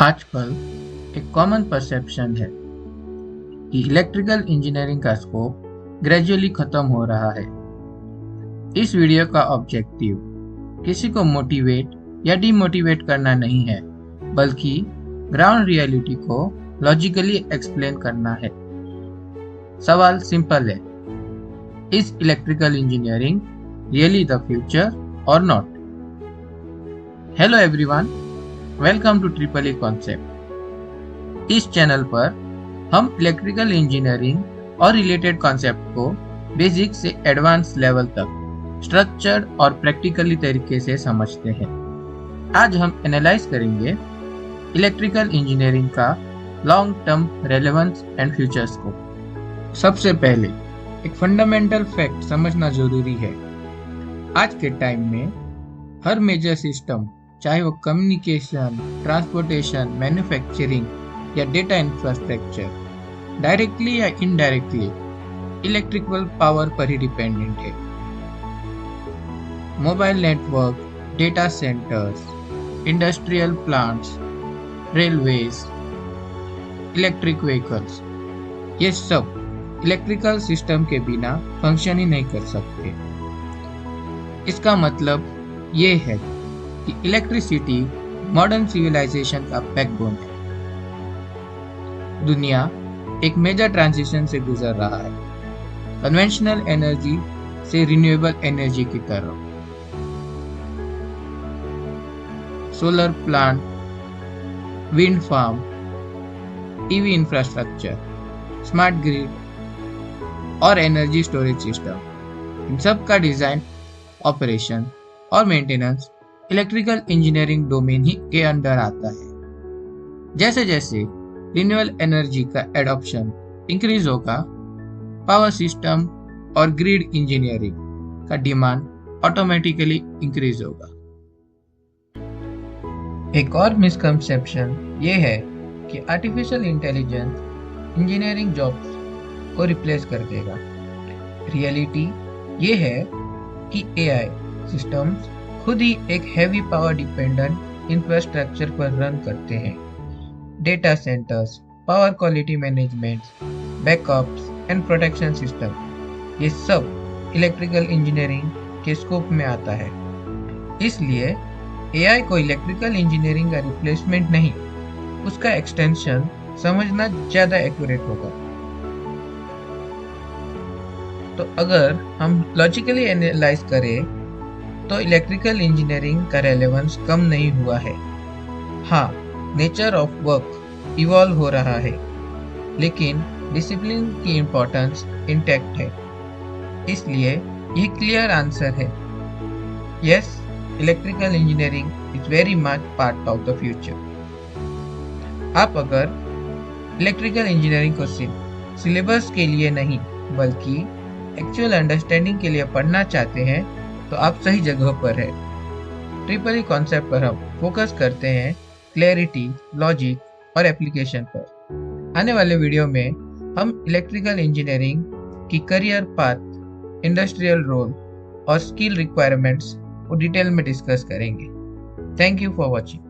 आजकल एक common perception है कि इलेक्ट्रिकल इंजीनियरिंग का स्कोप ग्रेजुअली खत्म हो रहा है। इस वीडियो का ऑब्जेक्टिव किसी को मोटिवेट या डिमोटिवेट करना नहीं है, बल्कि ग्राउंड रियलिटी को लॉजिकली एक्सप्लेन करना है। सवाल सिंपल है, is electrical engineering really the future or not? Hello everyone, welcome to triple E concept. इस चैनल पर हम इलेक्ट्रिकल इंजीनियरिंग और रिलेटेड कॉन्सेप्ट को बेसिक से एडवांस लेवल तक स्ट्रक्चर्ड और प्रैक्टिकली तरीके से समझते हैं। आज हम एनालाइज करेंगे इलेक्ट्रिकल इंजीनियरिंग का long term relevance and futures को। सबसे पहले एक फंडामेंटल फैक्ट समझना जरूरी है। आज के टाइम में हर मेजर सिस्टम, चाहे वो कम्युनिकेशन, ट्रांसपोर्टेशन, मैन्युफैक्चरिंग या डेटा इंफ्रास्ट्रक्चर, डायरेक्टली या इनडायरेक्टली इलेक्ट्रिकल पावर पर ही डिपेंडेंट है। Mobile network, data centres, industrial plants, railways, electric vehicles, ये सब इलेक्ट्रिकल सिस्टम के बिना फंक्शन ही नहीं कर सकते। इसका मतलब ये है कि इलेक्ट्रिसिटी मॉडर्न सिविलाइजेशन का बैकबोन है। दुनिया एक मेजर ट्रांजिशन से गुजर रहा है, कन्वेंशनल एनर्जी से रिन्यूएबल एनर्जी की तरफ। Solar plant, wind farm, EV infrastructure, smart grid और एनर्जी स्टोरेज सिस्टम, इन सब का डिजाइन, ऑपरेशन और मेंटेनेंस इलेक्ट्रिकल इंजीनियरिंग डोमेन ही के अंडर आता है। जैसे जैसे रिन्यूएबल एनर्जी का एडॉप्शन इंक्रीज होगा, पावर सिस्टम और ग्रिड इंजीनियरिंग का डिमांड ऑटोमेटिकली इंक्रीज होगा। एक और मिसकंसेप्शन ये है कि आर्टिफिशियल इंटेलिजेंस इंजीनियरिंग जॉब्स को रिप्लेस कर देगा। रियलिटी ये है कि एआई सिस्टम्स खुद ही एक हैवी पावर डिपेंडेंट इंफ्रास्ट्रक्चर पर रन करते हैं। Data centres, power quality management, backups and protection system, ये सब इलेक्ट्रिकल इंजीनियरिंग के स्कोप में आता है। इसलिए एआई को इलेक्ट्रिकल इंजीनियरिंग का रिप्लेसमेंट नहीं, उसका एक्सटेंशन समझना ज्यादा एक्यूरेट होगा। तो अगर हम लॉजिकली एनालाइज करें तो इलेक्ट्रिकल इंजीनियरिंग का रेलेवेंस कम नहीं हुआ है। हाँ, नेचर ऑफ वर्क इवॉल्व हो रहा है, लेकिन डिसिप्लिन की इम्पोर्टेंस इंटैक्ट है। इसलिए ये क्लियर आंसर है, yes, electrical engineering is very much part of the future. आप अगर इलेक्ट्रिकल इंजीनियरिंग को सिर्फ सिलेबस के लिए नहीं, बल्कि एक्चुअल अंडरस्टैंडिंग के लिए पढ़ना चाहते हैं, तो आप सही जगह पर है। ट्रिपल ई कॉन्सेप्ट पर हम फोकस करते हैं क्लैरिटी, लॉजिक और एप्लीकेशन पर। आने वाले वीडियो में हम इलेक्ट्रिकल इंजीनियरिंग की करियर पाथ, इंडस्ट्रियल रोल और स्किल रिक्वायरमेंट्स को डिटेल में डिस्कस करेंगे। Thank you for watching.